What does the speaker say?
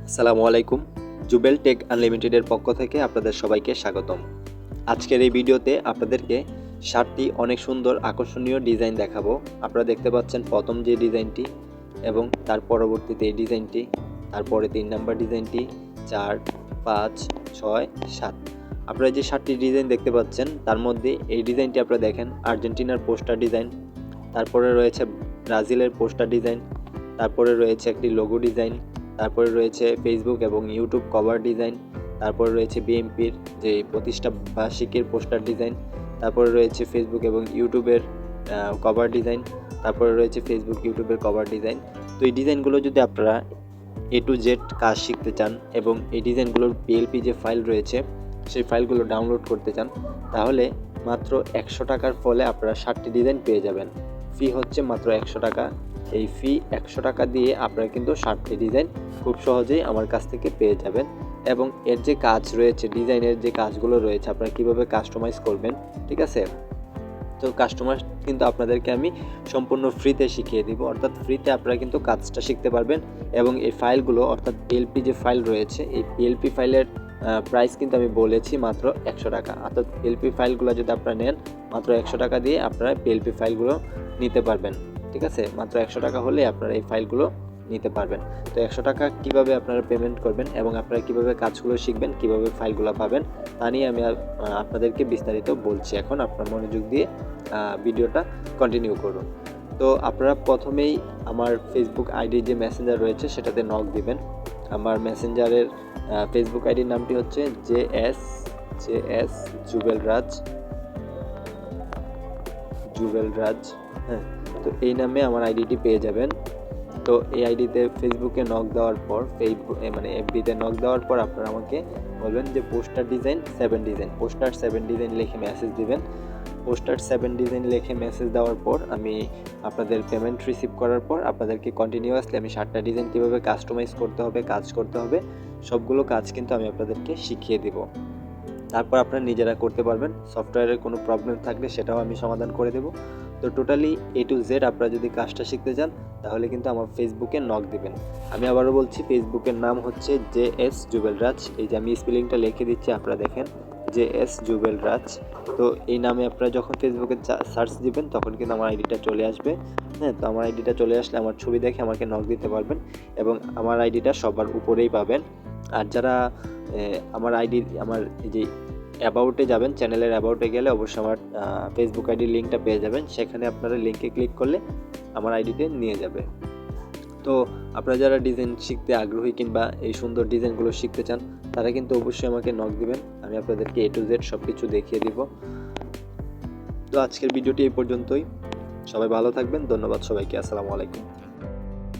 আসসালামু আলাইকুম। জুবেল টেক আনলিমিটেডের পক্ষ থেকে আপনাদের সবাইকে স্বাগতম। আজকের এই ভিডিওতে আপনাদেরকে 7টি অনেক সুন্দর আকর্ষণীয় ডিজাইন দেখাবো। আপনারা দেখতে পাচ্ছেন প্রথম যে ডিজাইনটি এবং তার পরবর্তীতে এই ডিজাইনটি, তারপরে 3 নাম্বার ডিজাইনটি, 4, 5, 6, 7। আপনারা যে 7টি ডিজাইন দেখতে পাচ্ছেন তার মধ্যে এই ডিজাইনটি আপনারা দেখেন আর্জেন্টিনার পোস্টার ডিজাইন, তারপরে রয়েছে ব্রাজিলের পোস্টার ডিজাইন, তারপরে রয়েছে একটি লোগো ডিজাইন, তারপরে রয়েছে ফেসবুক এবং ইউটিউব কভার ডিজাইন, তারপরে রয়েছে বিএমপির যে প্রতিষ্ঠা বার্ষিকীর পোস্টার ডিজাইন, তারপরে রয়েছে ফেসবুক এবং ইউটিউবের কভার ডিজাইন, তারপরে রয়েছে ফেসবুক ইউটিউবের কভার ডিজাইন। তো এই ডিজাইনগুলো যদি আপনারা A to Z কাজ শিখতে চান এবং এই ডিজাইনগুলোর PLP যে ফাইল রয়েছে সেই ফাইলগুলো ডাউনলোড করতে চান, তাহলে মাত্র 100 টাকার ফলে আপনারা 7টি ডিজাইন পেয়ে যাবেন। ফি হচ্ছে মাত্র 100 টাকা। এই ফি 100 টাকা দিয়ে আপনারা কিন্তু 7টি ডিজাইন খুব সহজেই আমার কাছ থেকে পেয়ে যাবেন। এবং এর যে কাজ রয়েছে, ডিজাইনের যে কাজগুলো রয়েছে, আপনারা কীভাবে কাস্টমাইজ করবেন, ঠিক আছে? তো কাস্টমার কিন্তু আপনাদেরকে আমি সম্পূর্ণ ফ্রিতে শিখিয়ে দিব, অর্থাৎ ফ্রিতে আপনারা কিন্তু কাজটা শিখতে পারবেন। এবং এই ফাইলগুলো অর্থাৎ PLP যে ফাইল রয়েছে, এই PLP ফাইলের প্রাইস কিন্তু আমি বলেছি মাত্র 100 টাকা। অর্থাৎ PLP ফাইলগুলো যদি আপনারা নেন মাত্র 100 টাকা দিয়ে আপনারা PLP ফাইলগুলো নিতে পারবেন, ঠিক আছে? মাত্র 100 টাকা হলে আপনারা এই ফাইলগুলো নিতে পারবেন। তো 100 টাকা কীভাবে আপনারা পেমেন্ট করবেন এবং আপনারা কীভাবে কাজগুলো শিখবেন, কীভাবে ফাইলগুলো পাবেন, তা নিয়ে আমি আপনাদেরকে বিস্তারিত বলছি। এখন আপনারা মনোযোগ দিয়ে ভিডিওটা কন্টিনিউ করুন। তো আপনারা প্রথমেই আমার ফেসবুক আইডি যে মেসেঞ্জার রয়েছে সেটাতে নক দিবেন। আমার মেসেঞ্জারের ফেসবুক আইডির নামটি হচ্ছে জেএস জুবেলরাজ। হ্যাঁ, তো এই নামে আমার আইডিটি পেয়ে যাবেন। তো এই আইডিতে ফেসবুকে নক দেওয়ার পর এফবিতে নক দেওয়ার পর আপনারা আমাকে বলবেন যে পোস্টার 7 ডিজাইন লিখে মেসেজ দিবেন। পোস্টার 7 ডিজাইন লিখে মেসেজ দেওয়ার পর আমি আপনাদের পেমেন্ট রিসিভ করার পর আপনাদেরকে কন্টিনিউয়াসলি আমি 7টা ডিজাইন কীভাবে কাস্টমাইজ করতে হবে, কাজ করতে হবে, সবগুলো কাজ কিন্তু আমি আপনাদেরকে শিখিয়ে দিব। তারপর আপনারা নিজেরা করতে পারবেন। সফটওয়্যারের কোনো প্রবলেম থাকলে সেটাও আমি সমাধান করে দেব। তো টোটালি A to Z আপনারা যদি কাজটা শিখতে চান তাহলে কিন্তু আমার ফেসবুকে নক দিবেন। আমি আবারও বলছি, ফেসবুকের নাম হচ্ছে জেএস জুবেলরাজ। এই যে আমি স্পেলিংটা লিখে দিচ্ছি, আপনারা দেখেন জেএস জুবেলরাজ। তো এই নামে আপনারা যখন ফেসবুকে সার্চ দিবেন তখন কিন্তু আমার আইডিটা চলে আসবে। হ্যাঁ, তো আমার আইডিটা চলে আসলে আমার ছবি দেখে আমাকে নক দিতে পারবেন এবং আমার আইডিটা সবার উপরেই পাবেন। আর যারা আমার এই যে অ্যাবাউটে যাবেন, চ্যানেলের অ্যাবাউটে গেলে অবশ্যই আমার ফেসবুক আইডির লিঙ্কটা পেয়ে যাবেন। সেখানে আপনারা লিঙ্কে ক্লিক করলে আমার আইডিতে নিয়ে যাবে। তো আপনারা যারা ডিজাইন শিখতে আগ্রহী কিংবা এই সুন্দর ডিজাইনগুলো শিখতে চান তারা কিন্তু অবশ্যই আমাকে নক দিবেন। আমি আপনাদেরকে A to Z সব কিছু দেখিয়ে দিব। তো আজকের ভিডিওটি এই পর্যন্তই। সবাই ভালো থাকবেন। ধন্যবাদ সবাইকে। আসসালামু আলাইকুম।